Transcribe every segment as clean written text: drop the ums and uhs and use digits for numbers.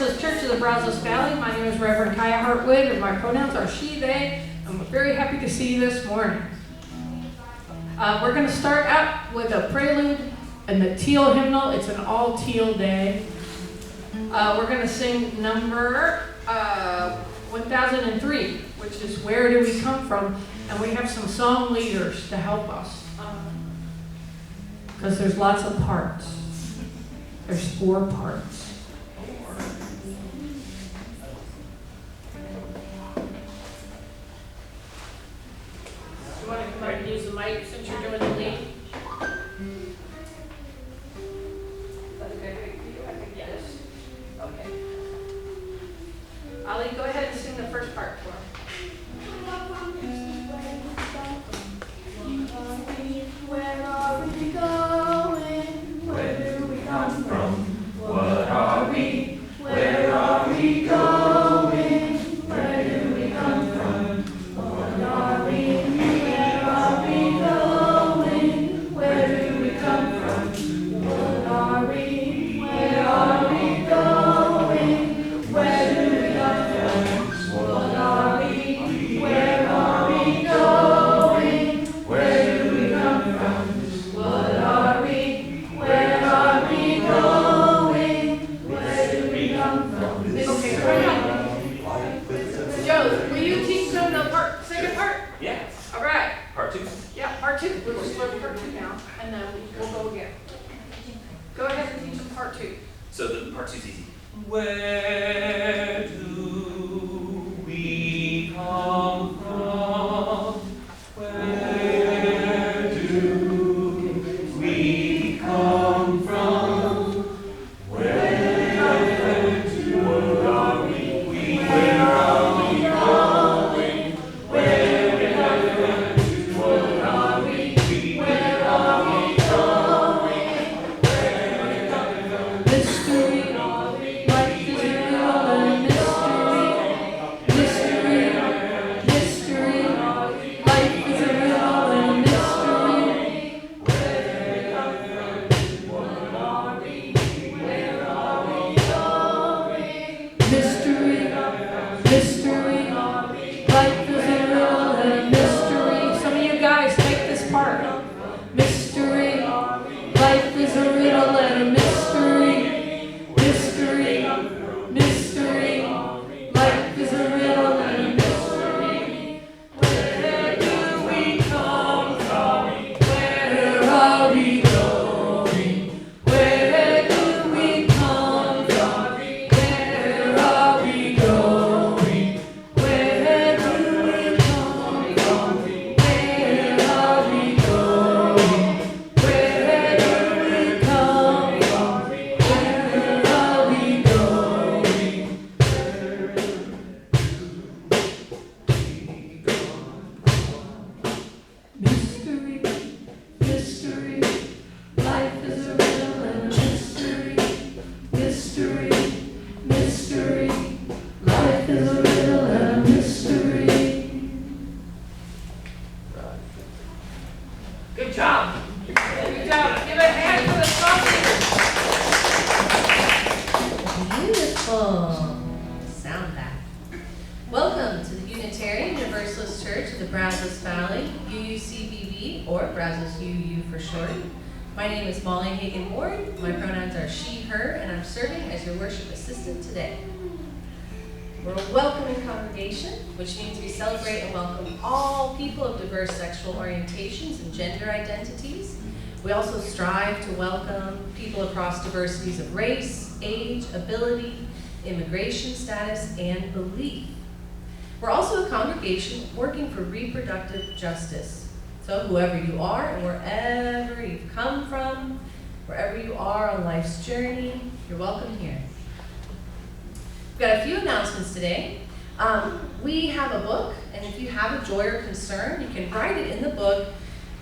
Universalist Church of the Brazos Valley. My name is Reverend Kiya Heartwood, and my pronouns are she, they. I'm very happy to see you this morning. We're going to start out with a prelude and the teal hymnal. It's an all teal day. We're going to sing number 1003, which is Where Do We Come From? And we have some song leaders to help us. Because there's lots of parts. There's 4 parts. You want to come up and use the mic since you're doing the lead? That's okay for you? I think yes. Okay. Ali, go ahead and sing the first part for him. Where are we going? Where do we come from? What are we? Where are we going? Where do we come from? What are we? Where are we going? Where do we come from? What are we? Where are we going? Where do we come from? What are we? Where are we going? Where do we come from? What are we? Where are we going? Where do we come from? Okay, right on. Joe, will you teach them the second part? Yeah. All right. Part 2. Yeah, part 2. We'll start part 2 now, and then we'll go again. Go ahead and teach them part 2. So the part 2 is easy. Where do we come from? Where do we come from? Where do what are we? Where are we going? Where do what are we? Where are we going? Where do we come from? Mystery, life is a riddle and mystery. Mystery, life is a riddle and mystery. Where are we? Where are we going? Mystery, life is a riddle and mystery. Some of you guys take this part. Mystery, life is a riddle and a mystery. Mystery, life is a riddle and a mystery. Where do we come from? Where are we going? Where do we come from? Where are we going? Where do we come from? Where are we going? Where do we come from? Where are we going? Mystery, life is a riddle and a mystery. Mystery, life is a riddle and a mystery. Good job. Good job. Give a hand for the song leaders. Beautiful. Sound that. Welcome to the Unitarian Universalist Church of the Brazos Valley, UUCBV, or Brazos UU for short. My name is Molly Hagan Ward. My pronouns are she, her, and I'm serving as your worship assistant today. We're a welcoming congregation, which means we celebrate and welcome all people of diverse sexual orientations and gender identities. We also strive to welcome people across diversities of race, age, ability, immigration status, and belief. We're also a congregation working for reproductive justice. So whoever you are and wherever you've come from, wherever you are on life's journey, you're welcome here. We've got a few announcements today. We have a book, and if you have a joy or concern, you can write it in the book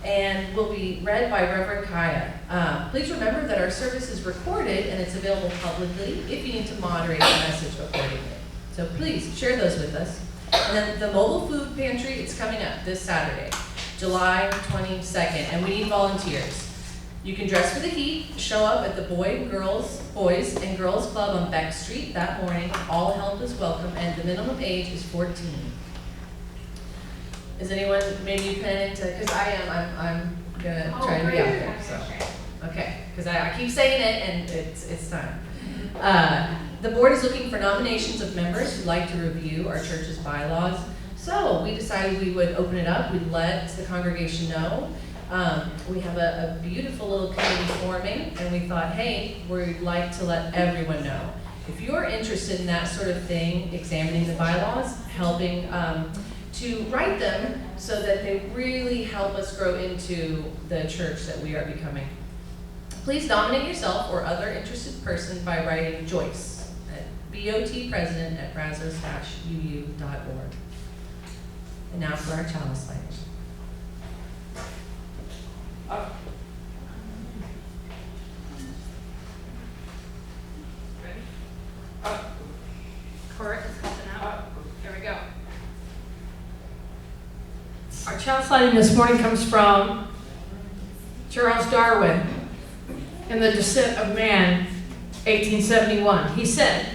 and will be read by Reverend Kiya. Please remember that our service is recorded and it's available publicly if you need to moderate the message accordingly. So please share those with us. And then the mobile food pantry, it's coming up this Saturday, July 22nd, and we need volunteers. You can dress for the heat, show up at the Boys and Girls Club on Beck Street that morning. All help is welcome, and the minimum age is 14. Is anyone maybe planning to, because I'm gonna try to be out there, so. Okay, because I keep saying it and it's time. The board is looking for nominations of members who'd like to review our church's bylaws. So we decided we would open it up, we'd let the congregation know. We have a beautiful little committee forming, and we thought, hey, we'd like to let everyone know. If you're interested in that sort of thing, examining the bylaws, helping to write them so that they really help us grow into the church that we are becoming. Please nominate yourself or other interested person by writing Joyce at botpresident@brazos-uu.org. And now for our chalice lighting. Ready? Court is helping out. There we go. Our chalice lighting this morning comes from Charles Darwin in The Descent of Man, 1871. He said,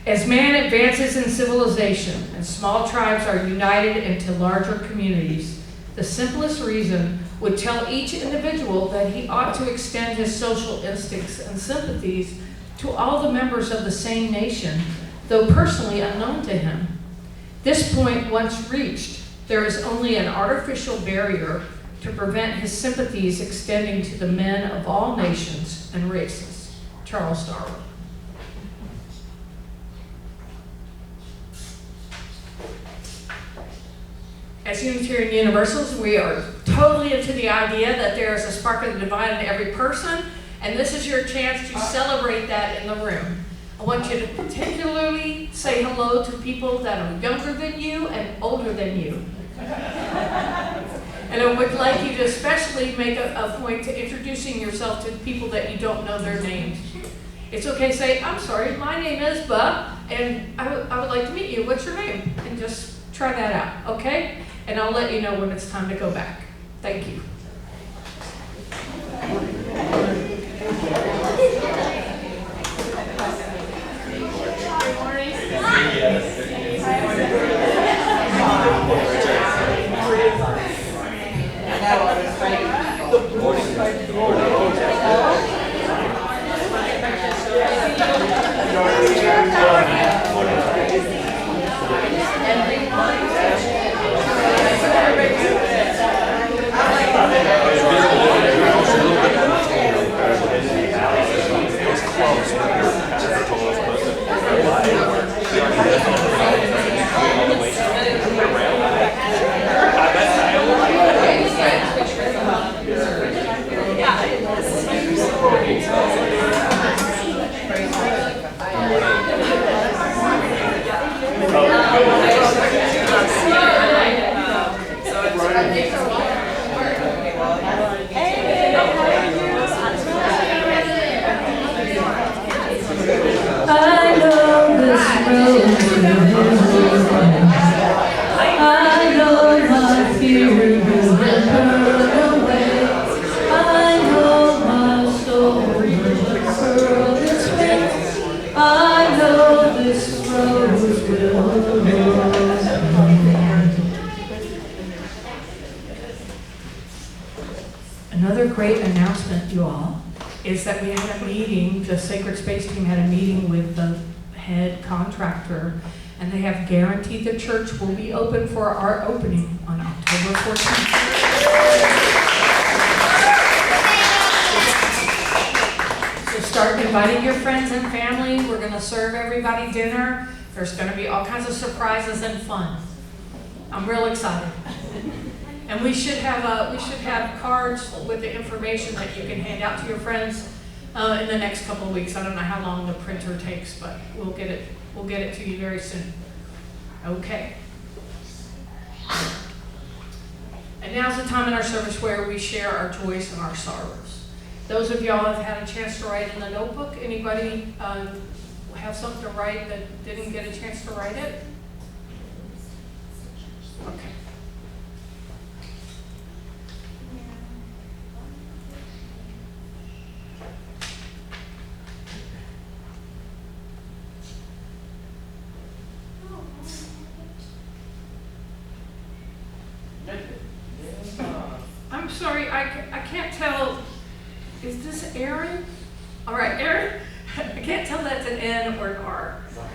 "As man advances in civilization and small tribes are united into larger communities, the simplest reason would tell each individual that he ought to extend his social instincts and sympathies to all the members of the same nation, though personally unknown to him. This point once reached, there is only an artificial barrier to prevent his sympathies extending to the men of all nations and races." Charles Darwin. As Unitarian Universalists, we are totally into the idea that there is a spark of the divine in every person, and this is your chance to celebrate that in the room. I want you to particularly say hello to people that are younger than you and older than you. And I would like you to especially make a point to introducing yourself to people that you don't know their names. It's okay to say, "I'm sorry, my name is Bub, and I would like to meet you. What's your name?" And just try that out, okay? And I'll let you know when it's time to go back. Thank you. Another great announcement, you all, is that we had a meeting, the Sacred Space team had a meeting with the head contractor, and they have guaranteed the church will be open for our opening on October 14th. So start inviting your friends and family. We're going to serve everybody dinner. There's going to be all kinds of surprises and fun. I'm real excited. And we should have cards with the information that you can hand out to your friends in the next couple of weeks. I don't know how long the printer takes, but we'll get it to you very soon. Okay. And now's the time in our service where we share our joys and our sorrows. Those of y'all have had a chance to write in the notebook. Anybody have something to write that didn't get a chance to write it? Okay. this Aaron? All right, Aaron. I can't tell that's an N or an R. Sorry.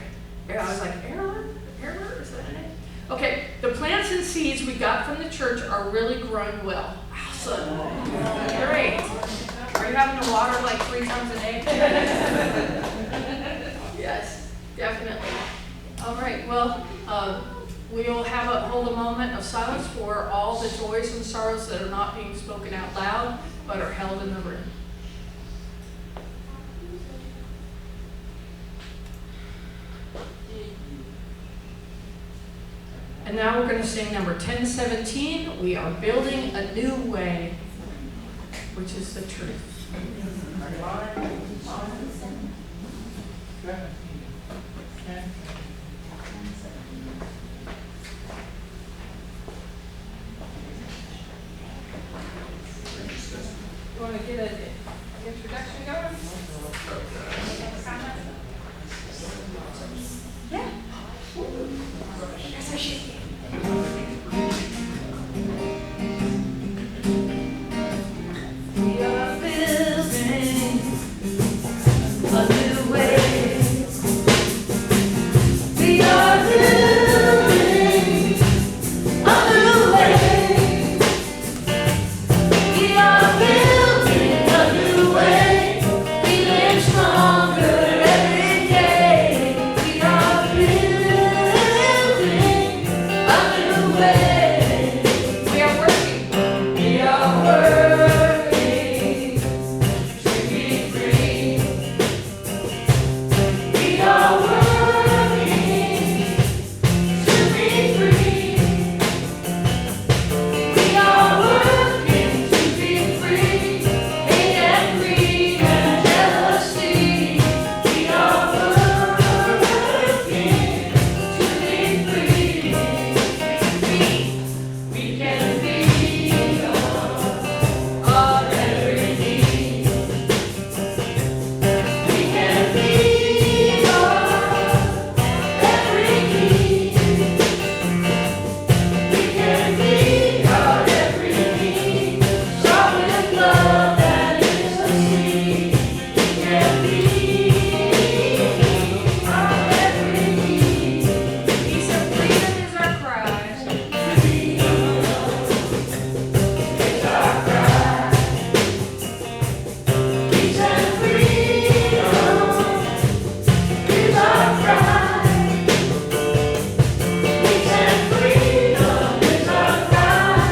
I was like, Aaron? Aaron? Is that an N? Okay, the plants and seeds we got from the church are really growing well. Awesome. Great. Are you having to water like 3 times a day? Yes, definitely. All right, well, we'll hold a moment of silence for all the joys and sorrows that are not being spoken out loud, but are held in the room. And now we're going to sing number 1017, We Are Building a New Way, which is the truth. You want to get an introduction going? Yeah. Yes, I should. We are building a new way. We are building a new way. We are building a new way. Feeling stronger every day. We are building a new way. We are working. We are working to be free. We are working to be free. We are working to be free. Hate and greed and jealousy. We are working to be free. We can be our every need. We can be our every need. We can be our every need. Start with love that is the seed. We can be our every need. Peace and freedom is our cry. Freedom is our cry. Peace and freedom is our cry. Peace and freedom is our cry.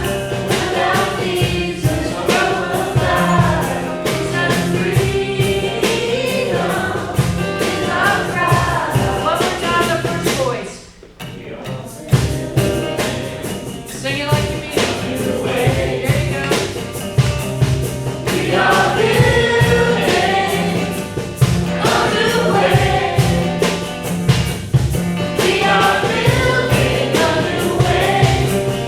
Without Jesus, we're will die. Peace and freedom is our cry. One more time, the first voice. Sing it like you mean it. There you go. We are building a new way. We are building a new way.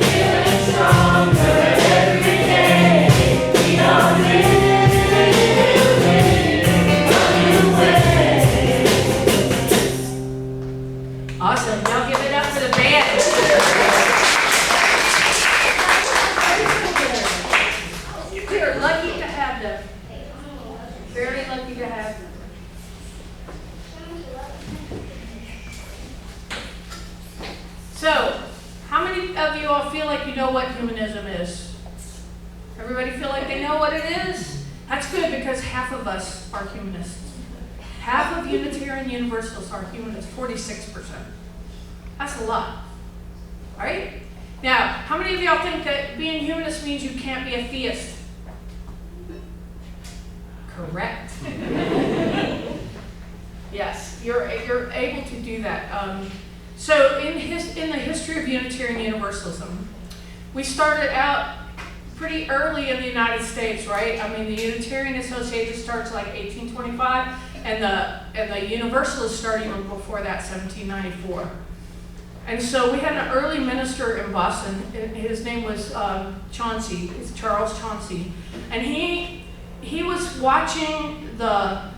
Feeling stronger every day. We are building a new way. Awesome. Now give it up for the band. We are lucky to have them. Very lucky to have them. So, how many of you all feel like you know what humanism is? Everybody feel like they know what it is? That's good because half of us are humanists. Half of Unitarian Universalists are humanists, 46%. That's a lot, right? Now, how many of y'all think that being humanist means you can't be a theist? Correct. Yes, you're able to do that. So in the history of Unitarian Universalism, we started out pretty early in the United States, right? I mean, the Unitarian Association starts like 1825, and the Universalists start even before that, 1794. And so we had an early minister in Boston. His name was Chauncey. It's Charles Chauncey, and he was watching the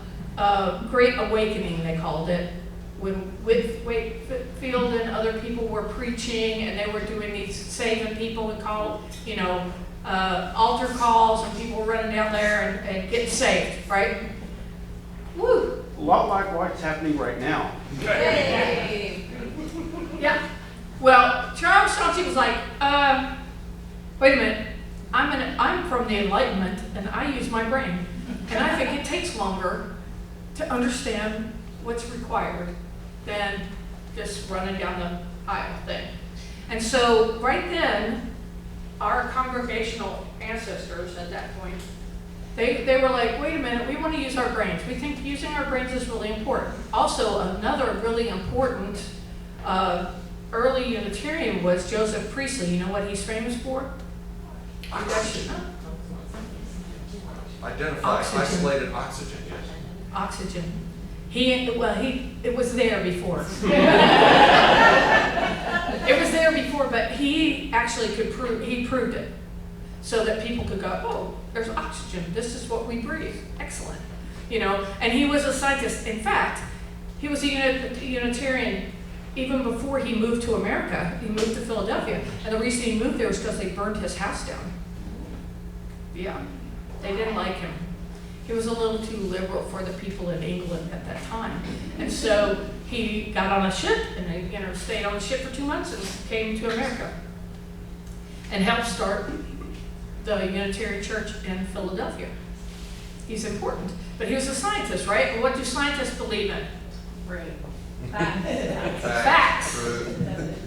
Great Awakening, they called it, when Whitfield and other people were preaching, and they were doing these saving people and called, altar calls and people running down there and getting saved, right? Woo! A lot like what's happening right now. Yay! Yeah. Well, Charles Chauncey was like, wait a minute, I'm from the Enlightenment and I use my brain. And I think it takes longer to understand what's required than just running down the aisle thing. And so right then, our congregational ancestors at that point, they were like, wait a minute, we want to use our brains. We think using our brains is really important. Also, another really important early Unitarian was Joseph Priestley. You know what he's famous for? You guys should know. Identify Oxygen. isolated oxygen, yes. Oxygen. It was there before. It was there before, but he actually proved it. So that people could go, oh, there's oxygen. This is what we breathe. Excellent. You know, and he was a scientist. In fact, he was a Unitarian even before he moved to America. He moved to Philadelphia. And the reason he moved there was because they burned his house down. Yeah, they didn't like him. He was a little too liberal for the people in England at that time. And so he got on a ship and they, stayed on the ship for 2 months and came to America and helped start the Unitarian Church in Philadelphia. He's important. But he was a scientist, right? Well, what do scientists believe in? Right. Facts. True.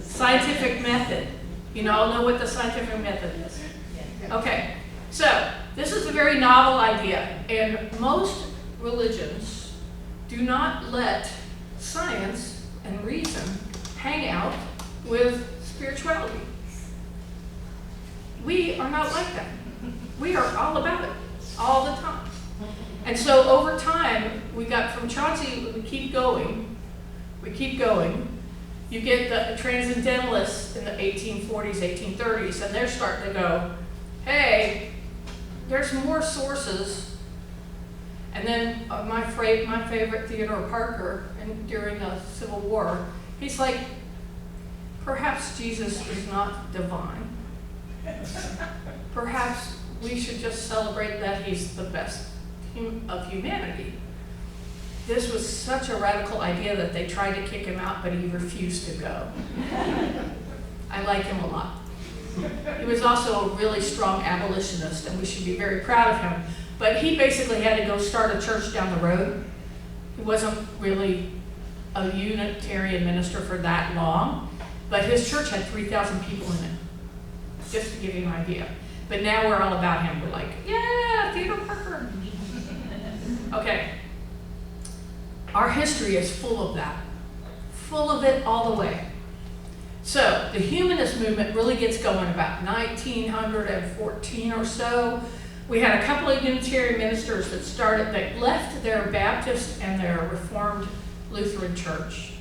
Scientific method. You all know what the scientific method is. Okay, so this is a very novel idea, and most religions do not let science and reason hang out with spirituality. We are not like that. We are all about it, all the time. And so over time, we got from Chauncey, we keep going. You get the transcendentalists in the 1840s, 1830s, and they're starting to go, hey, there's more sources. And then my favorite Theodore Parker, during the Civil War, he's like, perhaps Jesus is not divine. Perhaps we should just celebrate that he's the best of humanity. This was such a radical idea that they tried to kick him out, but he refused to go. I like him a lot. He was also a really strong abolitionist, and we should be very proud of him. But he basically had to go start a church down the road. He wasn't really a Unitarian minister for that long, but his church had 3,000 people in it, just to give you an idea. But now we're all about him. We're like, yeah, Theodore Parker. Okay. Our history is full of that. Full of it all the way. So the humanist movement really gets going about 1914 or so. We had a couple of Unitarian ministers that left their Baptist and their Reformed Lutheran church,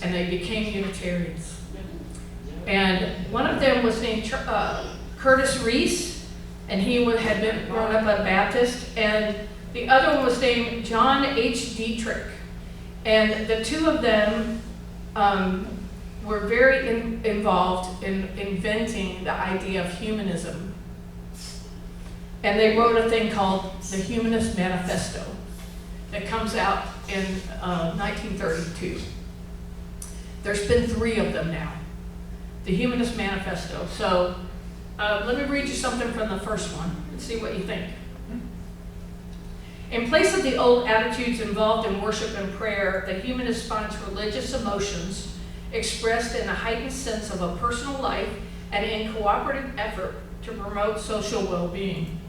and they became Unitarians. And one of them was named Curtis Reese, and he had been grown up a Baptist, and the other one was named John H. Dietrich. And the two of them were very involved in inventing the idea of humanism. And they wrote a thing called the Humanist Manifesto that comes out in 1932. There's been 3 of them now. The Humanist Manifesto. So let me read you something from the first one and see what you think. In place of the old attitudes involved in worship and prayer, the humanist finds religious emotions expressed in a heightened sense of a personal life and in cooperative effort to promote social well-being.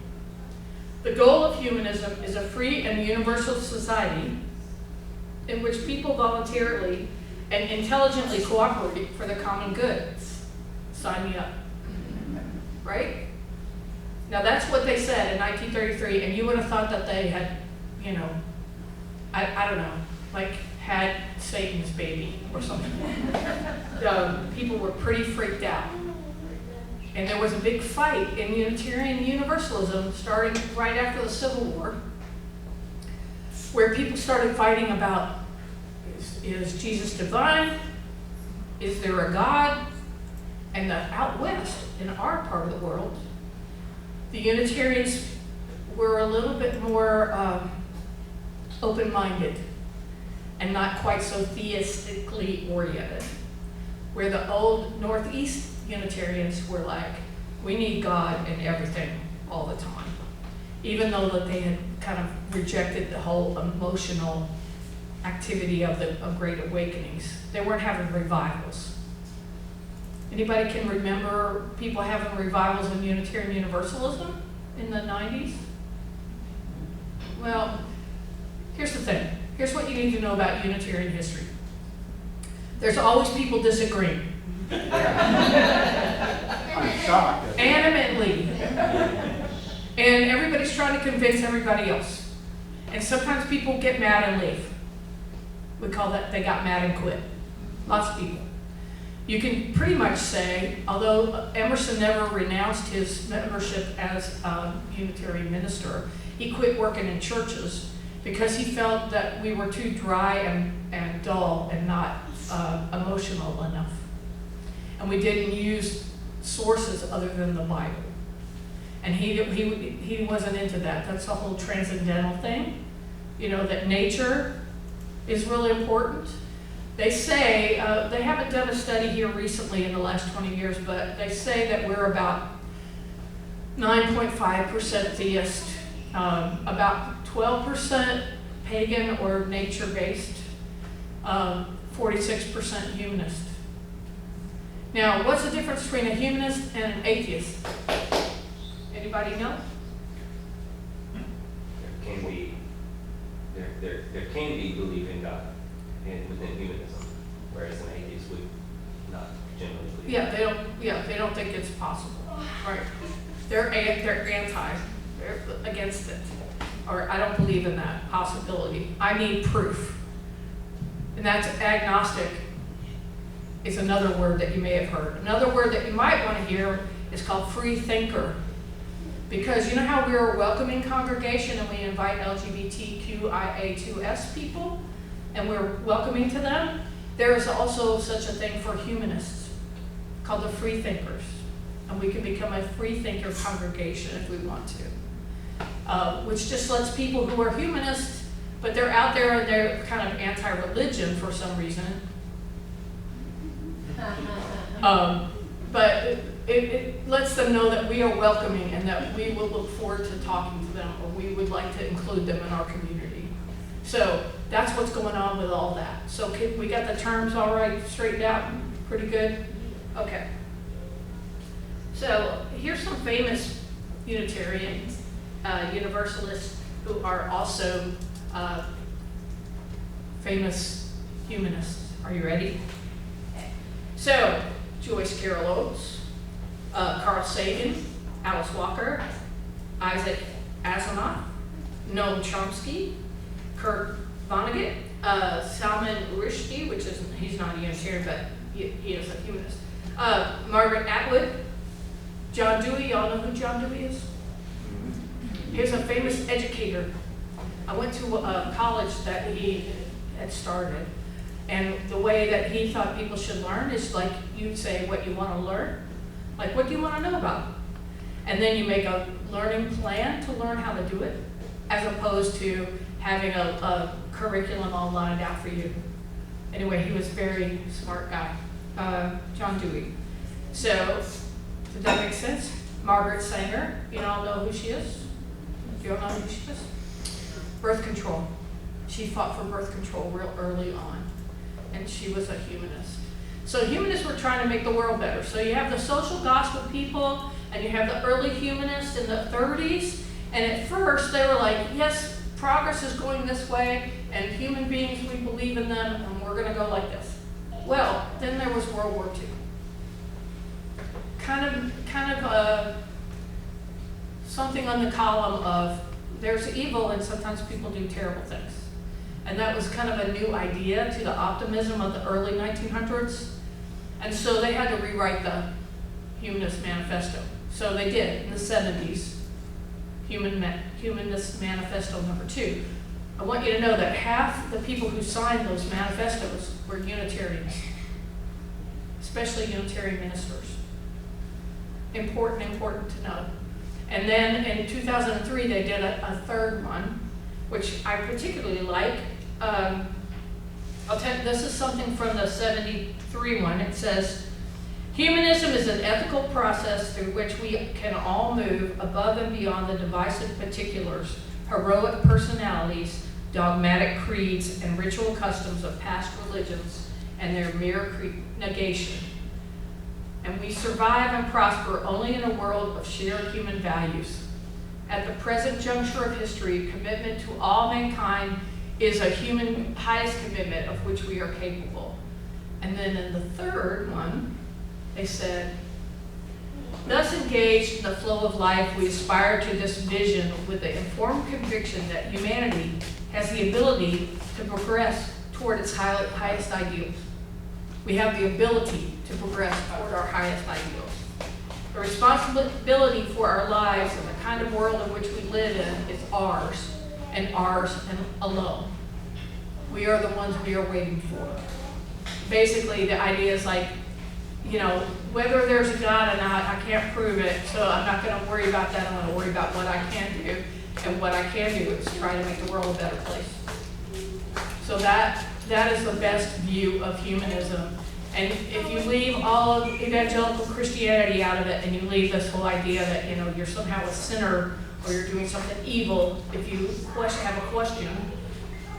The goal of humanism is a free and universal society in which people voluntarily and intelligently cooperate for the common good. Sign me up. Right? Now that's what they said in 1933, and you would have thought that they had, I don't know, like had Satan's baby or something. People were pretty freaked out. And there was a big fight in Unitarian Universalism starting right after the Civil War, where people started fighting about, is Jesus divine? Is there a God? And out west, in our part of the world, The Unitarians were a little bit more open-minded and not quite so theistically oriented. Where the old Northeast Unitarians were like, we need God in everything all the time. Even though that they had kind of rejected the whole emotional activity of the Great Awakenings. They weren't having revivals. Anybody can remember people having revivals in Unitarian Universalism in the 90s? Well, here's the thing. Here's what you need to know about Unitarian history. There's always people disagreeing. I'm shocked. Animately. And everybody's trying to convince everybody else. And sometimes people get mad and leave. We call that they got mad and quit. Lots of people. You can pretty much say, although Emerson never renounced his membership as a Unitarian minister, he quit working in churches because he felt that we were too dry and dull and not emotional enough. And we didn't use sources other than the Bible. And he wasn't into that. That's the whole transcendental thing. You know, that nature is really important. They say, they haven't done a study here recently in the last 20 years, but they say that we're about 9.5% theist, about 12% pagan or nature-based, 46% humanist. Now, what's the difference between a humanist and an atheist? Anybody know? There can be belief in God within humanism, whereas an atheist would not generally believe. They don't think it's possible. Right. They're anti, they're against it. Or I don't believe in that possibility. I need proof. And that's agnostic is another word that you may have heard. Another word that you might want to hear is called free thinker. Because you know how we're a welcoming congregation and we invite LGBTQIA2S people and we're welcoming to them? There is also such a thing for humanists called the free thinkers. And we can become a free thinker congregation if we want to. Which just lets people who are humanists, but they're out there and they're kind of anti-religion for some reason. But it lets them know that we are welcoming and that we will look forward to talking to them, or we would like to include them in our community. So that's what's going on with all that. So we got the terms all right, straightened out, pretty good? Okay. So here's some famous Unitarians, Universalists, who are also famous humanists. Are you ready? So, Joyce Carol Oates, Carl Sagan, Alice Walker, Isaac Asimov, Noam Chomsky, Kurt Vonnegut, Salman Rushdie, he's not a Unitarian, but he is a humanist, Margaret Atwood, John Dewey. Y'all know who John Dewey is? He was a famous educator. I went to a college that he had started. And the way that he thought people should learn is like you'd say what you want to learn. Like, what do you want to know about? And then you make a learning plan to learn how to do it, as opposed to having a curriculum all lined out for you. Anyway, he was a very smart guy, John Dewey. So, did that make sense? Margaret Sanger, you all know who she is? Do you all know who she is? Birth control. She fought for birth control real early on. And she was a humanist. So humanists were trying to make the world better. So you have the social gospel people, and you have the early humanists in the 30s. And at first they were like, yes, progress is going this way, and human beings, we believe in them, and we're going to go like this. Well, then there was World War II. Kind of something on the column of there's evil, and sometimes people do terrible things. And that was kind of a new idea to the optimism of the early 1900s. And so they had to rewrite the Humanist Manifesto. So they did in the 70s, Humanist Manifesto #2. I want you to know that half the people who signed those manifestos were Unitarians, especially Unitarian ministers. Important to know. And then in 2003, they did a third one, which I particularly like. This is something from the 73 one. It says, humanism is an ethical process through which we can all move above and beyond the divisive particulars, heroic personalities, dogmatic creeds, and ritual customs of past religions and their mere negation. And we survive and prosper only in a world of shared human values. At the present juncture of history, commitment to all mankind is a human highest commitment of which we are capable. And then in the third one, they said, thus engaged in the flow of life, we aspire to this vision with the informed conviction that humanity has the ability to progress toward its highest ideals. We have the ability to progress toward our highest ideals. The responsibility for our lives and the kind of world in which we live in is ours and alone. We are the ones we are waiting for. Basically, the idea is like, you know, whether there's a God or not, I can't prove it, so I'm not going to worry about that. I'm going to worry about what I can do, and what I can do is try to make the world a better place. So that is the best view of humanism. And if you leave all of evangelical Christianity out of it, and you leave this whole idea that, you know, you're somehow a sinner or you're doing something evil, if you have a question,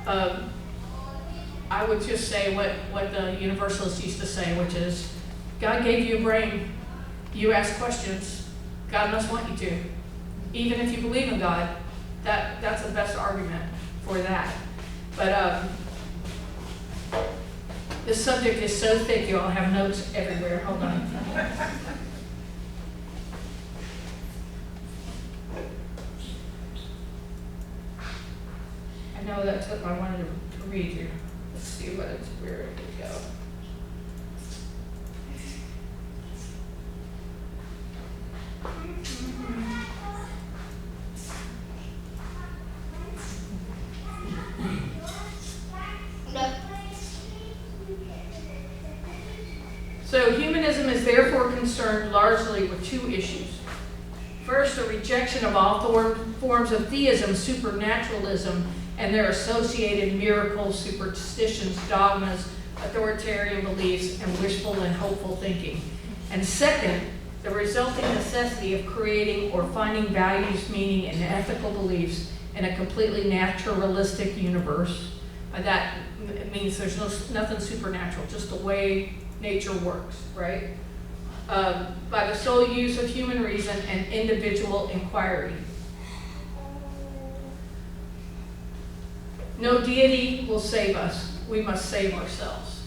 I would just say what the Universalists used to say, which is, God gave you a brain, you ask questions, God must want you to. Even if you believe in God, that's the best argument for that. But this subject is so thick, you all have notes everywhere. Hold on. I know that's what I wanted to read you. Let's see where it would go. So humanism is therefore concerned largely with two issues. First, a rejection of all forms of theism, supernaturalism, and their associated miracles, superstitions, dogmas, authoritarian beliefs, and wishful and hopeful thinking. And second, the resulting necessity of creating or finding values, meaning, and ethical beliefs in a completely naturalistic universe. That means there's nothing supernatural, just the way nature works, right? By the sole use of human reason and individual inquiry. No deity will save us. We must save ourselves.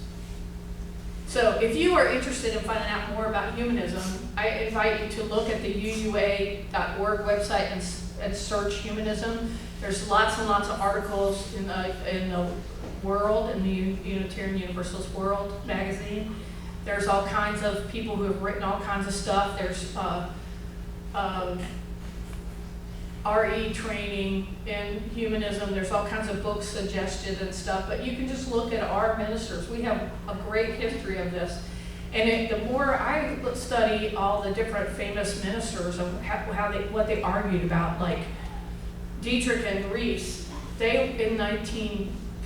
So if you are interested in finding out more about humanism, I invite you to look at the UUA.org website and search humanism. There's lots and lots of articles in the World, in the Unitarian Universalist World magazine. There's all kinds of people who have written all kinds of stuff. There's RE training in humanism. There's all kinds of books suggested and stuff, but you can just look at our ministers. We have a great history of this. And the more I study all the different famous ministers and what they argued about, like Dietrich and Reese, they in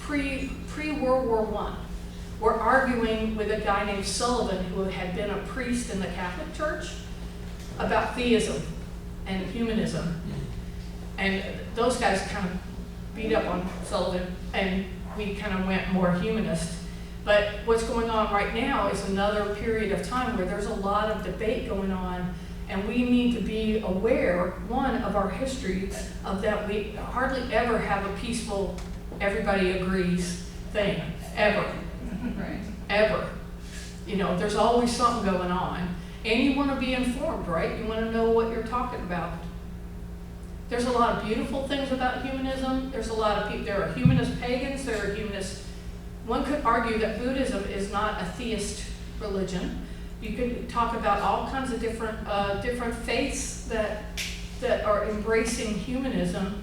pre-World War I were arguing with a guy named Sullivan, who had been a priest in the Catholic Church, about theism and humanism. And those guys kind of beat up on Sullivan, and we kind of went more humanist. But what's going on right now is another period of time where there's a lot of debate going on, and we need to be aware, one, of our history, of that we hardly ever have a peaceful, everybody agrees thing, ever. Right. Ever. You know, there's always something going on. And you want to be informed, right? You want to know what you're talking about. There's a lot of beautiful things about humanism. There's a lot of people, there are humanist pagans, there are humanists. One could argue that Buddhism is not a theist religion. You could talk about all kinds of different faiths that are embracing humanism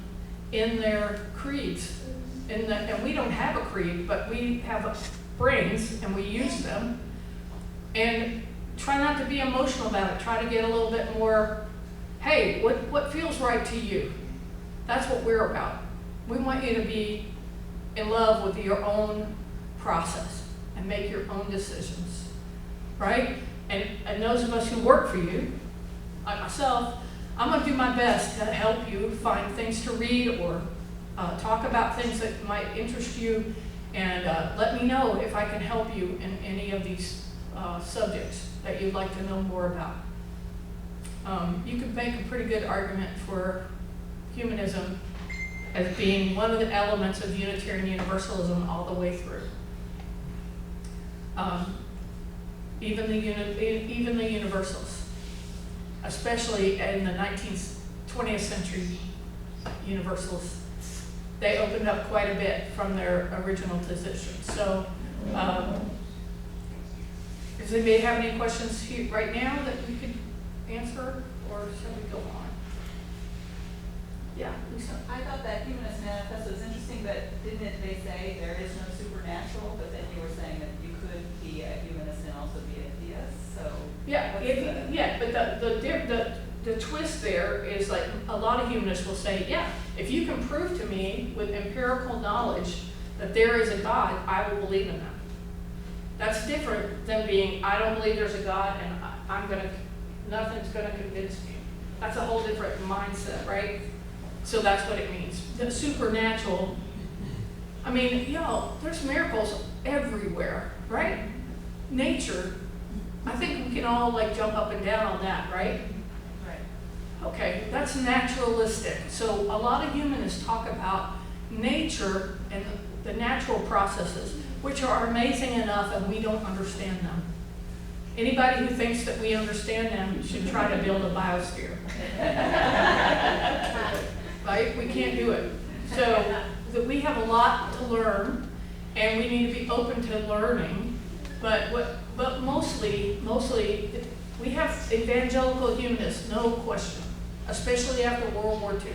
in their creeds. And we don't have a creed, but we have brains and we use them. And try not to be emotional about it. Try to get a little bit more hey, what feels right to you? That's what we're about. We want you to be in love with your own process and make your own decisions, right? And those of us who work for you, like myself, I'm going to do my best to help you find things to read or talk about things that might interest you, and let me know if I can help you in any of these subjects that you'd like to know more about. You could make a pretty good argument for humanism as being one of the elements of Unitarian Universalism all the way through. Even the Universals, especially in the 20th century Universals, they opened up quite a bit from their original position. So, does anybody have any questions here right now that we could answer, or shall we go on? Yeah, Lisa. I thought that Humanist Manifesto was interesting, but didn't they say there is no supernatural? But then you were saying that you could be a humanist and also be a theist. So but the twist there is, like, a lot of humanists will say, yeah, if you can prove to me with empirical knowledge that there is a God, I will believe in that. That's different than being, I don't believe there's a God and nothing's gonna convince me. That's a whole different mindset, right? So that's what it means. The supernatural, I mean, there's miracles everywhere, right? Nature, I think we can all like jump up and down on that, right? right. Okay, that's naturalistic. So a lot of humanists talk about nature and the natural processes, which are amazing enough and we don't understand them. Anybody who thinks that we understand them should try to build a biosphere. Right? We can't do it. So we have a lot to learn, and we need to be open to learning. But mostly, we have evangelical humanists, no question, especially after World War II.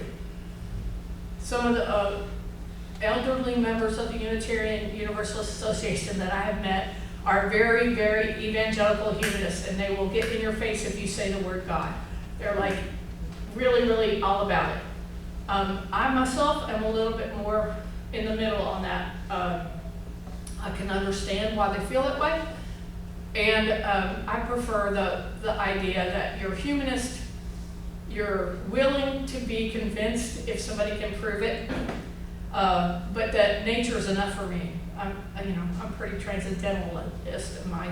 Some of the elderly members of the Unitarian Universalist Association that I have met are very, very evangelical humanists, and they will get in your face if you say the word God. They're like really, really all about it. I myself am a little bit more in the middle on that. I can understand why they feel that way, and I prefer the idea that you're a humanist, you're willing to be convinced if somebody can prove it, but that nature is enough for me. I'm pretty transcendentalist in my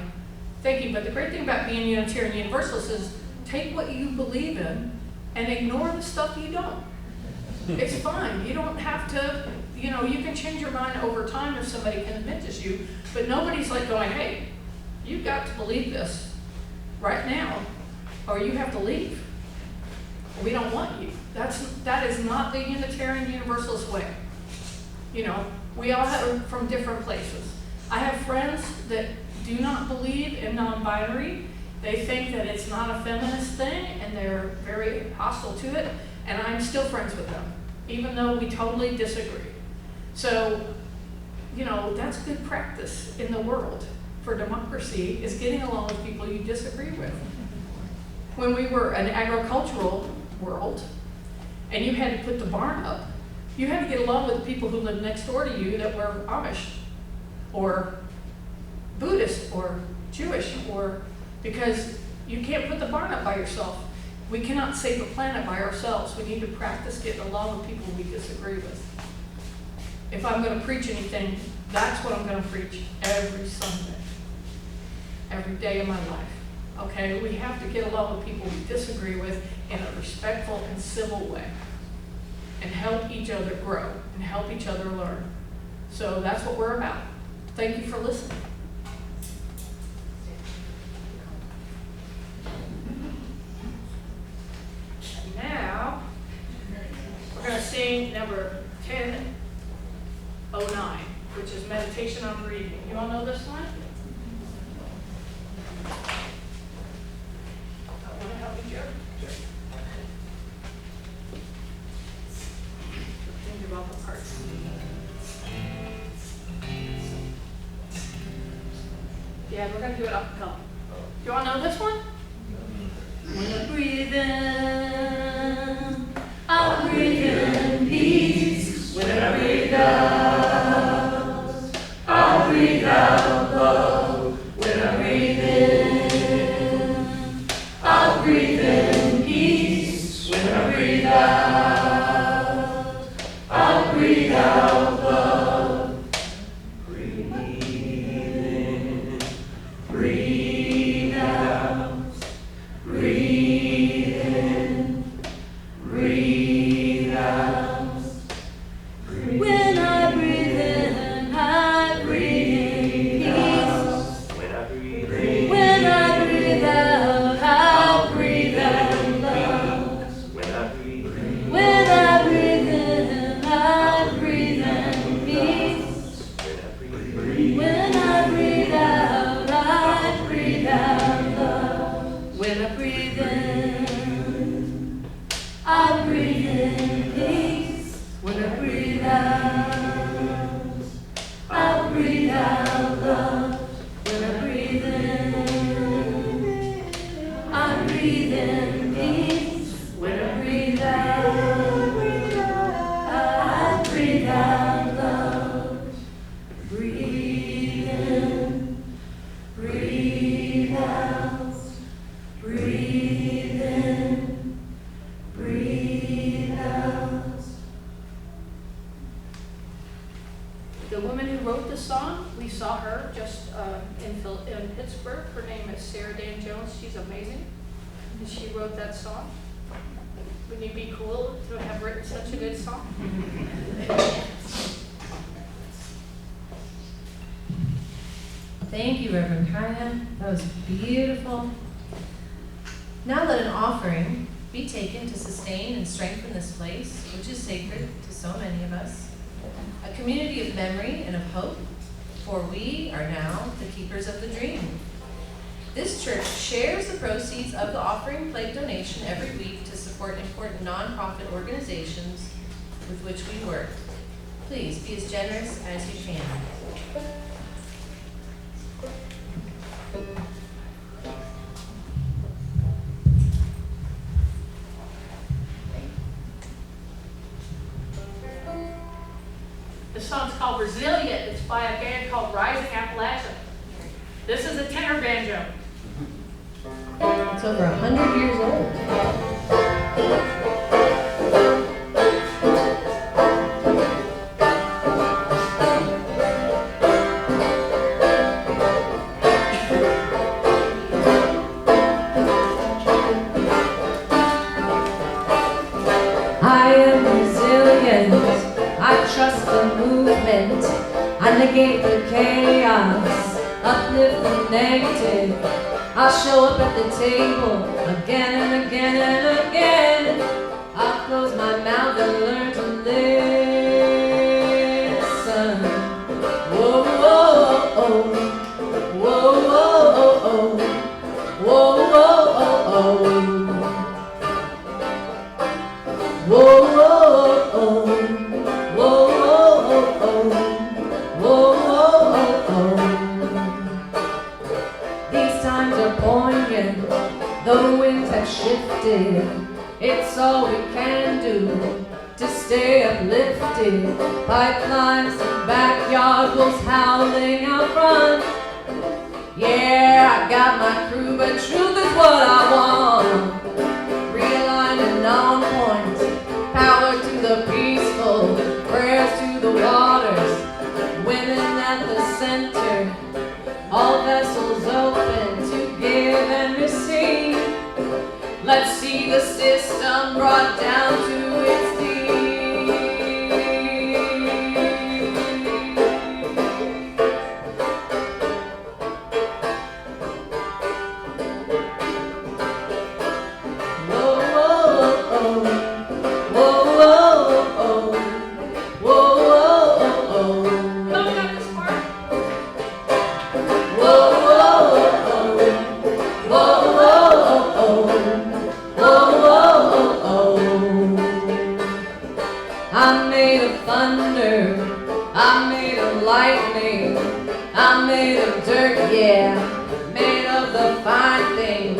thinking, but the great thing about being Unitarian Universalist is take what you believe in and ignore the stuff you don't. It's fine. You don't have to, you can change your mind over time if somebody convinces you, but nobody's like going, hey, you've got to believe this right now, or you have to leave. We don't want you. That is not the Unitarian Universalist way. We all have from different places. I have friends that do not believe in non-binary. They think that it's not a feminist thing, and they're very hostile to it, and I'm still friends with them, even though we totally disagree. So, that's good practice in the world for democracy, is getting along with people you disagree with. When we were an agricultural world, and you had to put the barn up, you had to get along with the people who lived next door to you that were Amish, or Buddhist, or Jewish, because you can't put the barn up by yourself. We cannot save the planet by ourselves. We need to practice getting along with people we disagree with. If I'm going to preach anything, that's what I'm going to preach every Sunday, every day of my life. Okay? We have to get along with people we disagree with in a respectful and civil way, and help each other grow and help each other learn. So that's what we're about. Thank you for listening. And now, we're going to sing number 1009, which is Meditation on Breathing. You all know this one? Want to help me, Joe? Think about the parts. Yeah, we're going to do it off the cuff. Do you all know this one? When you breathe in, out love. When I breathe in, I'll breathe in peace. When I breathe out, I'll breathe out love. Breathe in, breathe out, breathe in, breathe out. When I breathe in, I breathe in peace. When I breathe out, I'll breathe out love. When I breathe in, I breathe in peace. When I breathe out, I breathe out love. When I breathe in, I breathe in peace. When I breathe out, I breathe out love. When I breathe in, I breathe in peace. When I breathe out, I breathe out love. Breathe in, breathe out, breathe in, breathe out. The woman who wrote the song, we saw her just in Pittsburgh. Her name is Sarah Dan Jones. She's amazing. And she wrote that song. Wouldn't it be cool to have written such a good song? Thank you, Reverend Kiya. That was beautiful. Now let an offering be taken to sustain and strengthen this place, which is sacred to so many of us. A community of memory and of hope, for we are now the keepers of the dream. This church shares the proceeds of the offering plate donation every week to support important nonprofit organizations with which we work. Please be as generous as you can. The song's called Resilient. It's by a band called Rising Appalachia. This is a tenor banjo. It's over 100 years old. I am resilient. I trust the movement. I negate the chaos, uplift the negative. I'll show up at the table again and again and again. I'll close my mouth and learn to listen. Whoa, whoa, oh, whoa, whoa, oh, oh, whoa, whoa, oh, oh. Whoa, whoa, oh, whoa, whoa, oh, whoa, whoa, oh. These times are poignant, the winds have shifted. It's all we can do to stay uplifted. Pipelines and backyard wolves howling out front. Yeah, I got my crew, but truth is what I want. Realigned and on point. Power to the peaceful, prayers to the waters, women at the center, all vessels open to give and receive. Let's see the system brought down to its knees. Whoa, whoa, oh. Whoa, whoa, oh, whoa, whoa, oh, Love got this part. whoa, whoa, oh, whoa, whoa, oh, whoa, whoa, oh. I'm made of thunder, I'm made of lightning, I'm made of dirt, yeah, made of the fine things.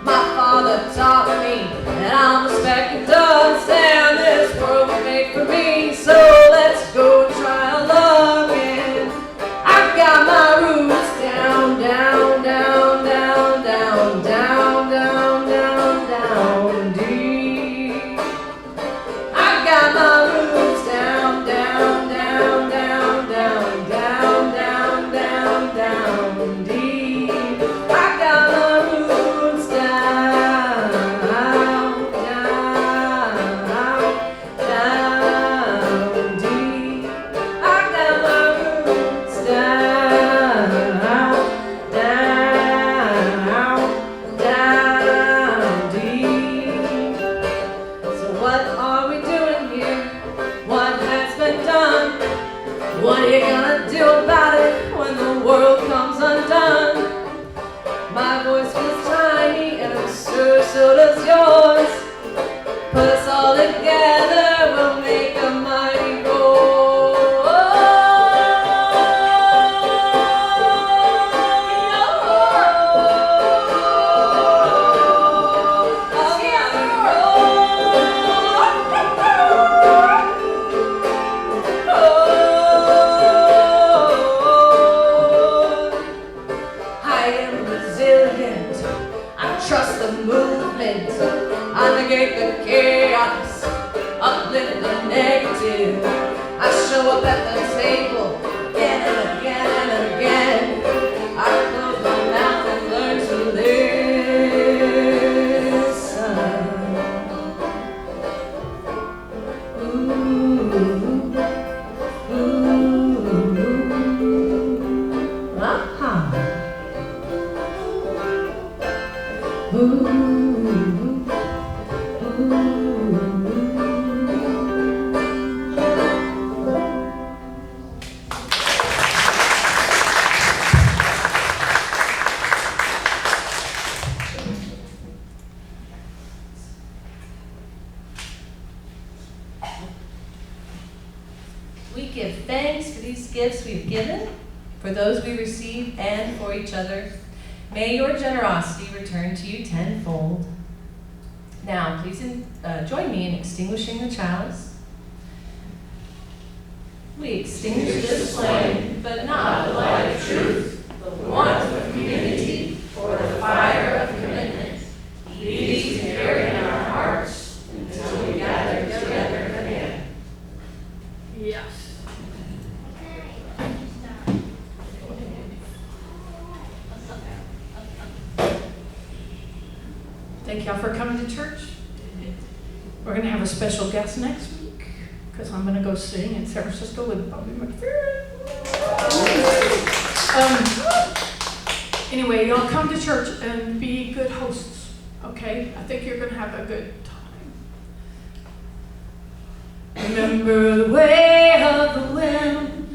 My father taught me that I'm a speck of dust and this world was made for me. So let's go try again. I've got my My voice feels tiny, and I'm sure so does yours. Put us all together, we'll make a mighty trust the movement, I negate the chaos, uplift the negative. I show up at the table again and again and again. I close my mouth and learn to listen. Aha. We give thanks for these gifts we've given, for those we receive, and for each other. May your generosity return to you tenfold. Now, please join me in extinguishing the chalice. We extinguish this flame, but not the light of truth, the warmth of community, or the fire of commitment. These we carry in our hearts until we gather together again. Yes. Thank y'all for coming to church. We're going to have a special guest next week because I'm going to go sing in San Francisco with Bobby McPherson. Anyway, y'all come to church and be good hosts, okay? I think you're going to have a good time. Remember the way of the wind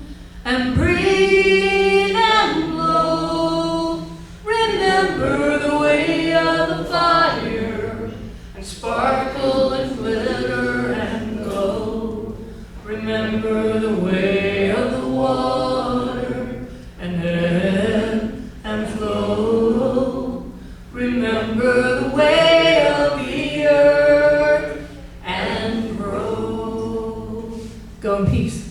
and breathe and blow. Remember the way of the fire and sparkle and glitter and glow. Remember the way of the water and ebb and flow. Remember the way of the earth and grow. Go in peace.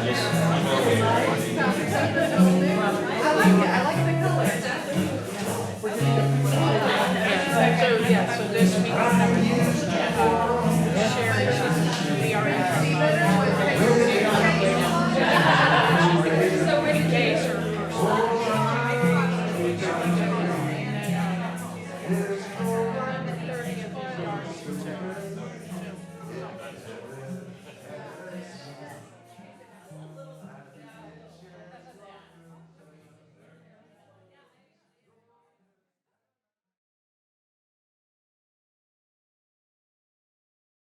I like it.